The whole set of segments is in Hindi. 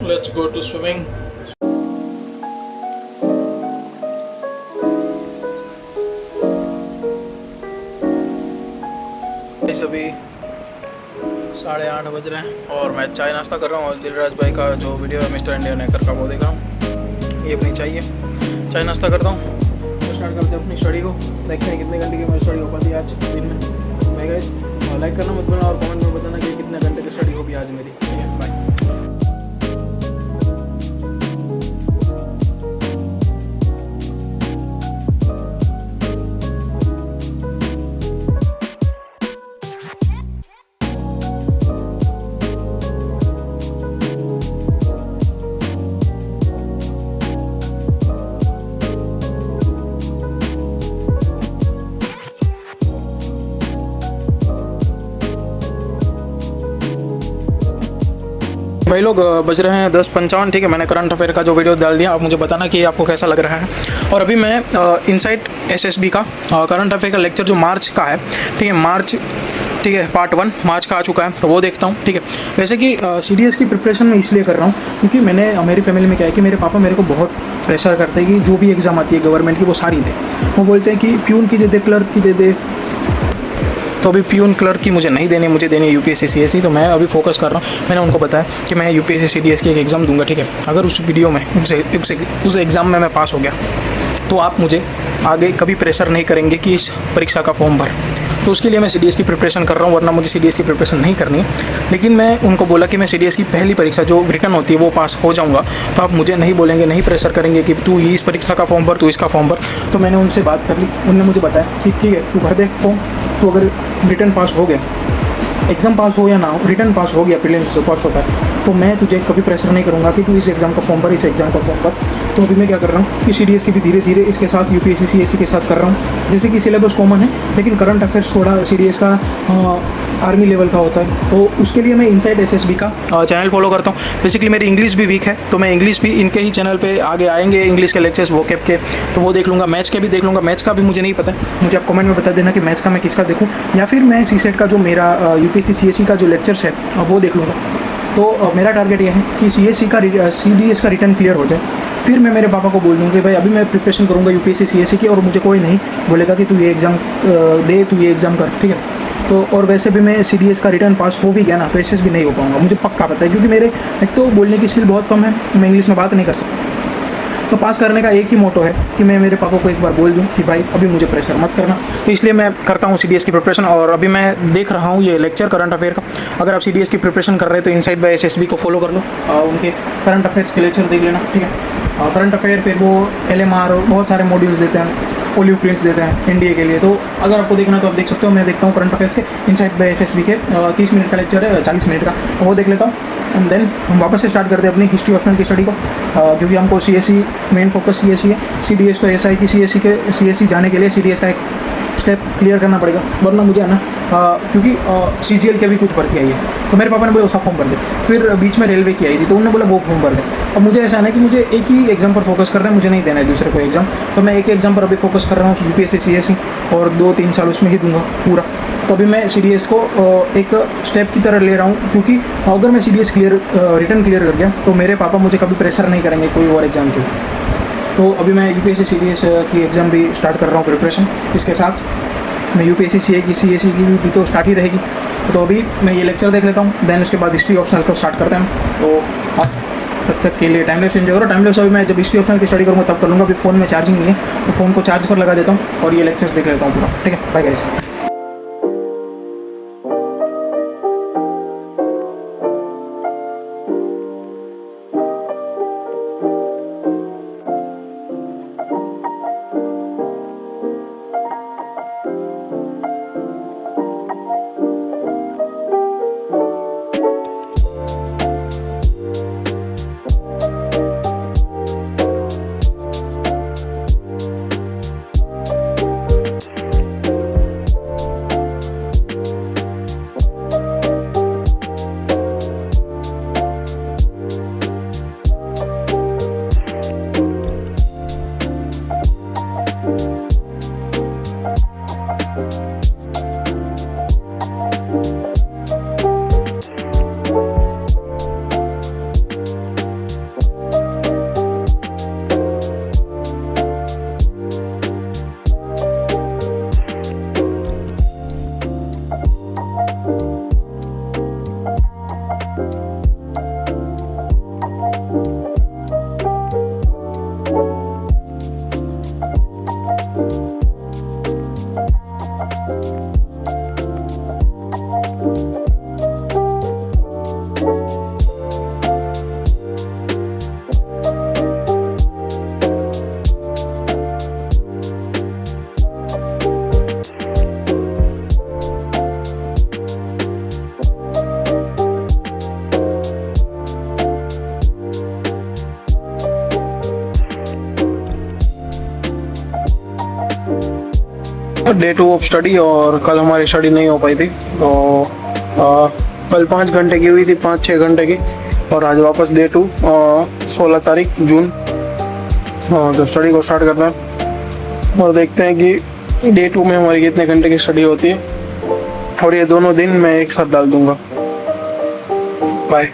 Let's go to swimming. अभी 8:30 बज रहे हैं और मैं चाय नाश्ता कर रहा हूँ। और दिलराज भाई का जो वीडियो है मिस्टर इंडियन हैकर का वो देख रहा हूँ। ये अपनी चाहिए चाय नाश्ता करता हूँ तो स्टार्ट करते हैं अपनी स्टडी को। देखते हैं कितने घंटे की मेरी स्टडी हो पाती है आज दिन में। बाय गाइस, और लाइक करना मत भूलना और कमेंट में बताना कि कितने घंटे की स्टडी होगी आज मेरी। ठीक है, बाय। भाई लोग, बज रहे हैं 10:55। ठीक है, मैंने करंट अफेयर का जो वीडियो डाल दिया। आप मुझे बताना कि आपको कैसा लग रहा है। और अभी मैं इनसाइट एसएसबी का करंट अफेयर का लेक्चर जो मार्च का है, ठीक है, मार्च, ठीक है, पार्ट 1 मार्च का आ चुका है तो वो देखता हूँ। ठीक है, वैसे कि सीडीएस की प्रिपरेशन मैं इसलिए कर रहा हूँ क्योंकि मेरी फैमिली में क्या है कि मेरे पापा मेरे को बहुत प्रेशर करते हैं कि जो भी एग्ज़ाम आती है गवर्नमेंट की वो सारी दे। वो बोलते हैं कि प्यून की दे दे, क्लर्क की दे दे। तो अभी प्यून क्लर्क की मुझे नहीं देनी, मुझे देनी है यूपीएससी सीएससी। तो मैं अभी फोकस कर रहा हूँ। मैंने उनको बताया कि मैं यूपीएससी सीडीएस की एक एग्ज़ाम दूंगा। ठीक है, अगर उस वीडियो में उस एग्ज़ाम में मैं पास हो गया तो आप मुझे आगे कभी प्रेशर नहीं करेंगे कि इस परीक्षा का फॉर्म भर। तो उसके लिए मैं सीडीएस की प्रिपरेशन कर रहा हूँ, वरना मुझे सीडीएस की प्रिपरेशन नहीं करनी है। लेकिन मैं उनको बोला कि मैं सीडीएस की पहली परीक्षा जो रिटर्न होती है वो पास हो जाऊँगा तो आप मुझे नहीं बोलेंगे, नहीं प्रेशर करेंगे कि तू इस परीक्षा का फॉर्म भर, तू इसका फॉर्म भर। तो मैंने उनसे बात कर ली। उन्होंने मुझे बताया कि ठीक है, तू भर दे फॉर्म। तो अगर रिटर्न पास हो गया, एग्ज़ाम पास हो या ना हो, रिटर्न पास हो गया, प्रीलिम्स जो फर्स्ट होता है, तो मैं तुझे कभी प्रेशर नहीं करूँगा कि तू इस एग्ज़ाम का फॉर्म भर, इस एग्ज़ाम का फॉर्म भर। तो अभी मैं क्या कर रहा हूँ कि सीडीएस की भी धीरे धीरे इसके साथ यूपीएससी सीएससी के साथ कर रहा हूँ। जैसे कि सिलेबस कॉमन है लेकिन करंट अफेयर्स थोड़ा सीडीएस का आर्मी लेवल का होता है। तो उसके लिए मैं इनसाइड एसएसबी का चैनल फॉलो करता हूँ। बेसिकली मेरी इंग्लिश भी वीक है तो मैं इंग्लिश भी इनके ही चैनल पे आगे आएंगे, इंग्लिश के लेक्चर्स वोकैब के, तो वो देख लूँगा। मैथ्स के भी देख लूँगा। मैथ्स का भी मुझे नहीं पता, मुझे आप कमेंट में बता देना कि मैथ्स का मैं किसका देखूँ, या फिर मैं सीसेट का जो मेरा यूपीएससी सीएससी का जो लेक्चर्स है वो देख लूँगा। तो मेरा टारगेट ये है कि सीडीएस का रिटर्न क्लियर हो जाए। फिर मैं मेरे पापा को बोल दूँ कि भाई अभी मैं प्रिपरेशन करूँगा यूपीएससी सीएससी की, और मुझे कोई नहीं बोलेगा कि तू ये एग्ज़ाम दे, तू ये एग्ज़ाम कर। ठीक है, तो और वैसे भी मैं सीडीएस का रिटर्न पास हो भी गया ना तो एसएस भी नहीं हो पाऊँगा, मुझे पक्का पता है। क्योंकि मेरे एक तो बोलने की स्किल बहुत कम है, मैं इंग्लिश में बात नहीं कर सकता। तो पास करने का एक ही मोटो है कि मैं मेरे पापा को एक बार बोल दूं कि भाई अभी मुझे प्रेशर मत करना। तो इसलिए मैं करता हूं सीडीएस की प्रिपरेशन। और अभी मैं देख रहा हूं ये लेक्चर करंट अफेयर का। अगर आप सीडीएस की प्रिपरेशन कर रहे हैं तो इनसाइड बाय एसएसबी को फॉलो कर लो, उनके करंट अफेयर्स के लेक्चर देख लेना। ठीक है, करंट अफेयर, फिर वो एलएमआर और बहुत सारे मॉड्यूल्स देते हैं, ओलिव प्रिंट्स देते हैं एनडीए के लिए। तो अगर आपको देखना है तो आप देख सकते हो। मैं देखता हूँ करंट अफेयर्स के इनसाइड बाय एसएसबी के 30 मिनट का लेक्चर है, 40 मिनट का, वो देख लेता हूँ। एंड देन हम वापस से स्टार्ट करते हैं अपनी हिस्ट्री ऑप्शनल की स्टडी को, क्योंकि हमको सीएससी मेन फोकस सीएससी है। सीडीएस तो ऐसा है कि सीएससी जाने के लिए सीडीएस का एक स्टेप क्लियर करना पड़ेगा, वरना मुझे है ना क्योंकि सीजीएल के भी कुछ भर्ती आई है तो मेरे पापा ने बोला उसका फॉर्म भर दे। फिर बीच में रेलवे की आई थी तो उन्होंने बोला वो फॉर्म भर दे। अब मुझे ऐसा है कि मुझे एक ही एग्जाम पर फोकस करना है, मुझे नहीं देना है दूसरे को एग्जाम। तो मैं एक एग्जाम पर अभी फोकस कर रहा हूँ, यूपीएससी सीएससी, और 2-3 साल उसमें ही दूंगा पूरा। तो अभी मैं सीडीएस को एक स्टेप की तरह ले रहा हूँ, क्योंकि अगर मैं सीडीएस रिटर्न क्लियर कर गया तो मेरे पापा मुझे कभी प्रेशर नहीं करेंगे कोई और एग्जाम के लिए। तो अभी मैं यूपीएससी सीडीएस की एग्ज़ाम भी स्टार्ट कर रहा हूँ प्रिपरेशन। इसके साथ मैं यूपीएससी सीए की सीएससी की भी तो स्टार्ट ही रहेगी। तो अभी मैं ये लेक्चर देख लेता हूँ, देन उसके बाद हिस्ट्री ऑप्शनल को स्टार्ट करते हैं। तो आप तब तक के लिए टाइम लैप्स एंजॉय करो। टाइम लैप्स अभी मैं जब हिस्ट्री ऑप्शनल की स्टडी करूँगा तब कर लूँगा। अभी फ़ोन में चार्जिंग नहीं है तो फ़ोन को चार्ज पर लगा देता हूँ और ये लेक्चर्स देख लेता हूँ पूरा। ठीक है, bye guys. Day 2 of study और कल हमारी स्टडी नहीं हो पाई थी, तो कल 5 घंटे की हुई थी, 5-6 घंटे की, और आज वापस डे 2 16 तारीख जून। तो स्टडी को स्टार्ट करते हैं और देखते हैं कि डे 2 में हमारी कितने घंटे की स्टडी होती है, और ये दोनों दिन मैं एक साथ डाल दूंगा। बाय।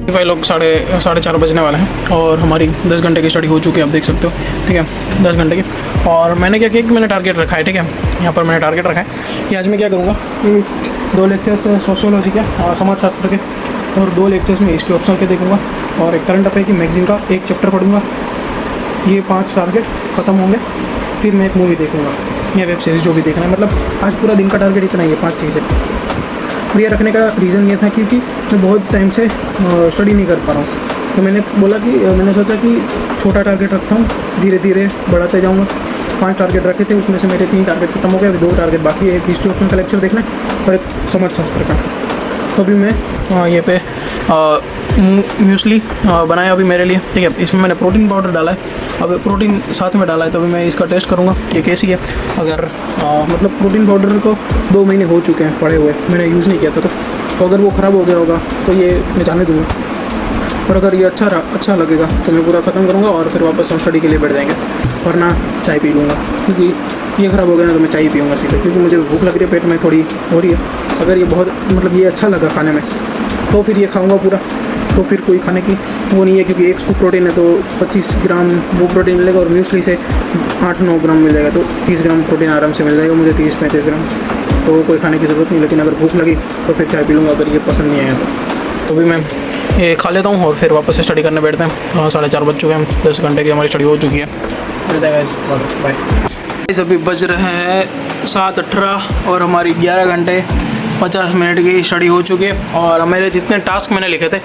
भाई लोग साढ़े 4 बजने वाले हैं और हमारी 10 घंटे की स्टडी हो चुकी है, आप देख सकते हो। ठीक है, 10 घंटे की। और मैंने क्या किया कि मैंने टारगेट रखा है, ठीक है, यहाँ पर मैंने टारगेट रखा है कि आज मैं क्या करूँगा कि 2 लेक्चर्स सोशियोलॉजी के और समाजशास्त्र के, और 2 लेक्चर्स में हिस्ट्री ऑप्शनल के देखूँगा, और एक करंट अफेयर की मैगजीन का 1 चैप्टर पढ़ूँगा। ये 5 टारगेट ख़त्म होंगे, फिर मैं एक मूवी देखूँगा या वेब सीरीज़ जो भी देखना है। मतलब आज पूरा दिन का टारगेट इतना ही है, 5 चीज़ें। और ये रखने का रीज़न ये था क्योंकि मैं बहुत टाइम से स्टडी नहीं कर पा रहा हूँ, तो मैंने बोला कि मैंने सोचा कि छोटा टारगेट रखता हूँ, धीरे धीरे बढ़ाते जाऊँगा। 5 टारगेट रखे थे, उसमें से मेरे 3 टारगेट खत्म हो गए, अभी 2 टारगेट बाकी है, एक हिस्ट्री ऑप्शन का लेक्चर देखना है और एक समाजशास्त्र का। तो अभी मैं ये पे म्यूसली बनाया अभी मेरे लिए, ठीक है। इसमें मैंने प्रोटीन पाउडर डाला है, अब प्रोटीन साथ में डाला है, तो अभी मैं इसका टेस्ट करूँगा कि कैसी है। अगर मतलब प्रोटीन पाउडर को 2 महीने हो चुके हैं पड़े हुए, मैंने यूज़ नहीं किया था, तो अगर वो ख़राब हो गया होगा तो ये मैं जाने दूँगा, और अगर ये अच्छा लगेगा तो मैं पूरा ख़त्म करूँगा और फिर वापस हम स्टडी के लिए बैठ जाएंगे, वरना चाय पी लूँगा, क्योंकि ये ख़राब हो गया ना तो मैं चाय पीऊँगा सीधे, क्योंकि मुझे भूख लग रही है, पेट में थोड़ी हो रही है। अगर ये बहुत मतलब ये अच्छा लगा खाने में तो फिर ये खाऊँगा पूरा, तो फिर कोई खाने की वो नहीं है, क्योंकि एक स्कूप प्रोटीन है तो 25 ग्राम वो प्रोटीन मिलेगा, और म्यूसली से 8-9 ग्राम मिल जाएगा, तो 30 ग्राम प्रोटीन आराम से मिल जाएगा मुझे, 30-35 ग्राम, तो कोई खाने की ज़रूरत नहीं। लेकिन अगर भूख लगी तो फिर चाय पी लूँगा, अगर ये पसंद नहीं आया तो भी मैं ये खा लेता हूँ और फिर वापस से स्टडी करने बैठते हैं। 4:30 बज चुके हैं, 10 घंटे की हमारी स्टडी हो चुकी है। बाय। अभी बज रहे हैं 7:18 और हमारी 11 घंटे 50 मिनट की स्टडी हो चुकी है, और मेरे जितने टास्क मैंने लिखे थे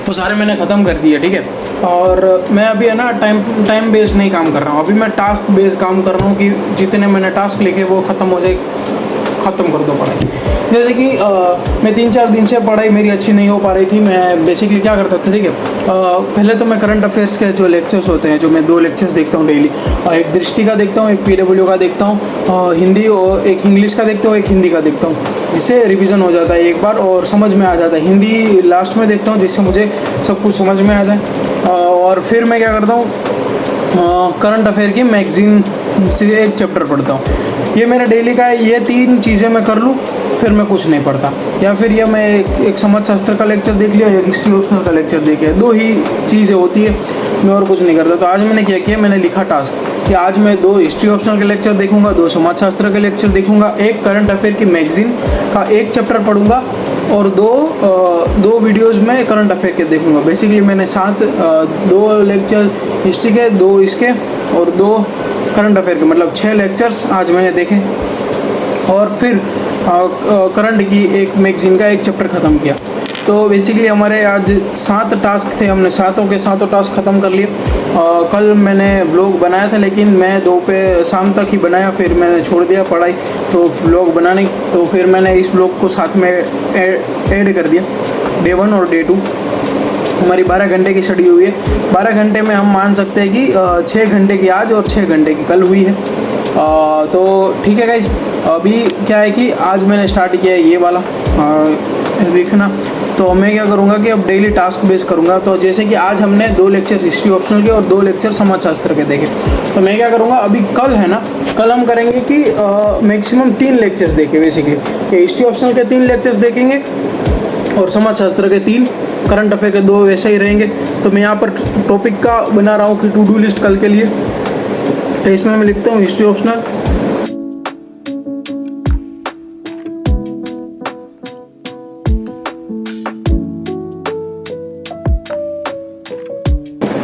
वो सारे मैंने ख़त्म कर दिए, ठीक है। और मैं अभी है ना टाइम बेस्ड नहीं काम कर रहा हूँ, अभी मैं टास्क बेस्ड काम कर रहा हूँ कि जितने मैंने टास्क लिखे वो ख़त्म हो जाए ख़त्म कर दो पढ़ाई। जैसे कि मैं 3-4 दिन से पढ़ाई मेरी अच्छी नहीं हो पा रही थी। मैं बेसिकली क्या करता था, ठीक है, पहले तो मैं करंट अफेयर्स के जो लेक्चर्स होते हैं, जो मैं 2 लेक्चर्स देखता हूँ डेली, एक दृष्टि का देखता हूँ, एक PW का देखता हूँ, हिंदी, और एक इंग्लिश का देखता हूँ, एक हिंदी का देखता हूँ, जिससे रिवीजन हो जाता है एक बार और समझ में आ जाता है। हिंदी लास्ट में देखता हूँ जिससे मुझे सब कुछ समझ में आ जाए। और फिर मैं क्या करता हूँ, करंट अफेयर की मैगज़ीन से एक चैप्टर पढ़ता हूँ। ये मेरा डेली का है। ये 3 चीज़ें मैं कर लूँ फिर मैं कुछ नहीं पढ़ता। या फिर ये मैं एक समाजशास्त्र का लेक्चर देख लिया, एक हिस्ट्री ऑप्शनल का लेक्चर देख लिया, 2 ही चीज़ें होती है, मैं और कुछ नहीं करता। तो आज मैंने क्या किया, मैंने लिखा टास्क कि आज मैं 2 हिस्ट्री ऑप्शनल के लेक्चर देखूंगा, 2 समाजशास्त्र के लेक्चर देखूंगा, एक करंट अफेयर की मैगज़ीन का एक चैप्टर पढ़ूंगा और 2 वीडियोज़ में करंट अफेयर के देखूंगा। बेसिकली मैंने 2 लेक्चर्स हिस्ट्री के, 2 इसके और 2 करंट अफेयर के, मतलब 6 लेक्चर्स आज मैंने देखे। और फिर करंट की एक मैगज़ीन का एक चैप्टर ख़त्म किया। तो बेसिकली हमारे आज 7 टास्क थे, हमने 7 के 7 टास्क ख़त्म कर लिए। कल मैंने व्लॉग बनाया था लेकिन मैं शाम तक ही बनाया, फिर मैंने छोड़ दिया पढ़ाई तो व्लॉग बनाने। तो फिर मैंने इस व्लॉग को साथ में ऐड कर दिया। डे 1 और डे 2 हमारी 12 घंटे की स्टडी हुई है। 12 घंटे में हम मान सकते हैं कि 6 घंटे की आज और 6 घंटे की कल हुई है। तो ठीक है गाइस, अभी क्या है कि आज मैंने स्टार्ट किया है ये वाला देखना। तो मैं क्या करूँगा कि अब डेली टास्क बेस करूँगा। तो जैसे कि आज हमने 2 लेक्चर हिस्ट्री ऑप्शनल के और 2 लेक्चर समाजशास्त्र के देखे। तो मैं क्या करूँगा, अभी कल है ना, कल हम करेंगे कि मैक्सिमम 3 लेक्चर्स देखें। बेसिकली कि हिस्ट्री ऑप्शनल के 3 लेक्चर्स देखेंगे और समाजशास्त्र के 3, करंट अफेयर के 2 वैसे ही रहेंगे। तो मैं यहाँ पर टॉपिक का बना रहा हूँ कि टू डू लिस्ट कल के लिए। तो इसमें मैं लिखता हूँ हिस्ट्री ऑप्शनल,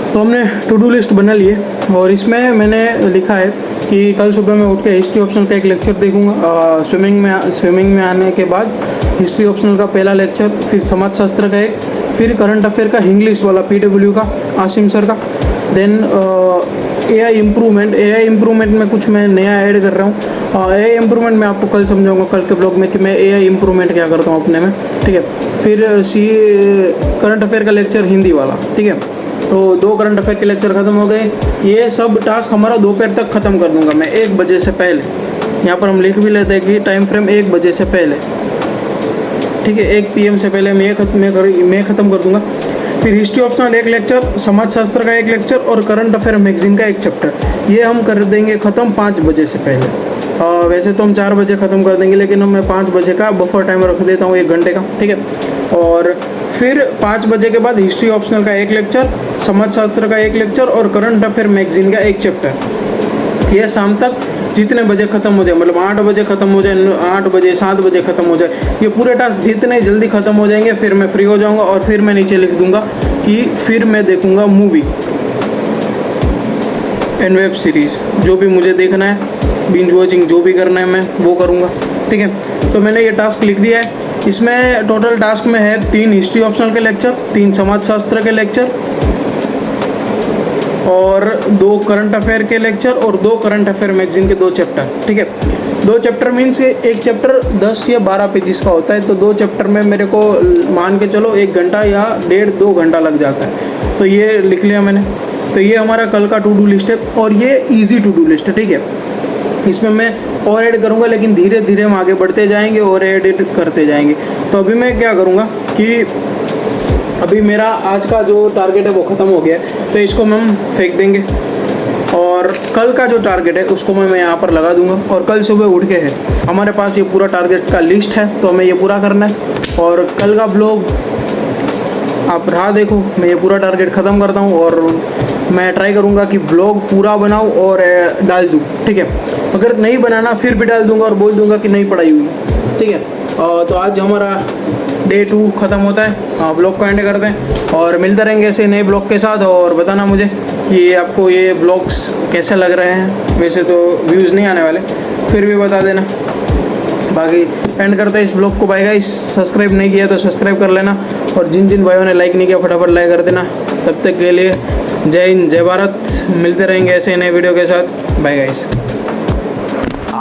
तो हमने टू डू लिस्ट बना ली है और इसमें मैंने लिखा है कि कल सुबह मैं उठ के हिस्ट्री ऑप्शनल का एक लेक्चर देखूंगा। स्विमिंग में आने के बाद हिस्ट्री ऑप्शनल का पहला लेक्चर, फिर समाजशास्त्र का एक, फिर करंट अफेयर का इंग्लिश वाला PW का आसिम सर का। देन AI इम्प्रूवमेंट में कुछ मैं नया ऐड कर रहा हूँ। AI इम्प्रूवमेंट मैं आपको कल समझाऊंगा, कल के ब्लॉग में, कि मैं AI इम्प्रूवमेंट क्या करता हूँ अपने में, ठीक है। फिर करंट अफेयर का लेक्चर हिंदी वाला, ठीक है। तो 2 करंट अफेयर के लेक्चर ख़त्म हो गए। ये सब टास्क हमारा दोपहर तक ख़त्म कर दूंगा मैं 1 बजे से पहले। यहाँ पर हम लिख भी लेते हैं कि टाइम फ्रेम 1 बजे से पहले, ठीक है। 1 PM से पहले मैं ख़त्म कर दूंगा। फिर हिस्ट्री ऑप्शनल एक लेक्चर, समाजशास्त्र का एक लेक्चर और करंट अफेयर मैगजीन का एक चैप्टर, ये हम कर देंगे ख़त्म 5 बजे से पहले। वैसे तो हम 4 बजे ख़त्म कर देंगे, लेकिन मैं 5 बजे का बफर टाइम रख देता हूँ 1 घंटे का, ठीक है। और फिर 5 बजे के बाद हिस्ट्री ऑप्शनल का एक लेक्चर, समाजशास्त्र का एक लेक्चर और करंट अफेयर मैगजीन का एक चैप्टर। ये शाम तक जितने बजे ख़त्म हो जाए, मतलब 8 बजे ख़त्म हो जाए, 8 बजे 7 बजे ख़त्म हो जाए, ये पूरे टास्क जितने जल्दी ख़त्म हो जाएंगे फिर मैं फ्री हो जाऊंगा। और फिर मैं नीचे लिख दूंगा कि फिर मैं देखूंगा मूवी एंड वेब सीरीज़, जो भी मुझे देखना है, बिंज वॉचिंग जो भी करना है मैं वो करूँगा, ठीक है। तो मैंने ये टास्क लिख दिया है। इसमें टोटल टास्क में है 3 हिस्ट्री ऑप्शनल के लेक्चर, 3 समाजशास्त्र के लेक्चर और 2 करंट अफेयर के लेक्चर और 2 करंट अफेयर मैगजीन के 2 चैप्टर, ठीक है। 2 चैप्टर मीन्स एक चैप्टर 10 या 12 पेजेस का होता है। तो 2 चैप्टर में मेरे को मान के चलो 1 घंटा या 1.5-2 घंटा लग जाता है। तो ये लिख लिया मैंने। तो ये हमारा कल का टू डू लिस्ट है और ये ईजी टू डू लिस्ट है, ठीक है। इसमें मैं और ऐड करूँगा, लेकिन धीरे धीरे हम आगे बढ़ते जाएंगे और एडिट करते जाएंगे। तो अभी मैं क्या करूँगा कि अभी मेरा आज का जो टारगेट है वो ख़त्म हो गया है, तो इसको हम फेंक देंगे और कल का जो टारगेट है उसको मैं यहाँ पर लगा दूंगा। और कल सुबह उठ के है हमारे पास ये पूरा टारगेट का लिस्ट है, तो हमें ये पूरा करना है। और कल का ब्लॉग आप राह देखो, मैं ये पूरा टारगेट ख़त्म करता हूँ और मैं ट्राई करूँगा कि ब्लॉग पूरा बनाऊँ और डाल दूँ, ठीक है। अगर नहीं बनाना फिर भी डाल दूँगा और बोल दूँगा कि नहीं पढ़ाई हुई, ठीक है। तो आज हमारा डे 2 ख़त्म होता है, ब्लॉग को एंड करते हैं और मिलते रहेंगे ऐसे नए ब्लॉग के साथ। और बताना मुझे कि आपको ये ब्लॉग्स कैसे लग रहे हैं। वैसे तो व्यूज़ नहीं आने वाले, फिर भी बता देना। बाकी एंड करते हैं इस ब्लॉग को। बाय गाइस, सब्सक्राइब नहीं किया तो सब्सक्राइब कर लेना और जिन जिन भाइयों ने लाइक नहीं किया फटाफट लाइक कर देना। तब तक के लिए जय हिंद, जय भारत। मिलते रहेंगे ऐसे नए वीडियो के साथ। Bye guys.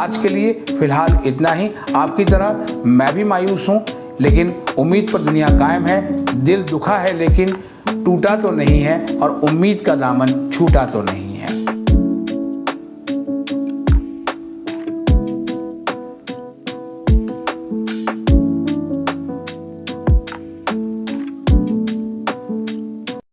आज के लिए फिलहाल इतना ही। आपकी तरह मैं भी मायूस हूँ, लेकिन उम्मीद पर दुनिया कायम है। दिल दुखा है लेकिन टूटा तो नहीं है, और उम्मीद का दामन छूटा तो नहीं।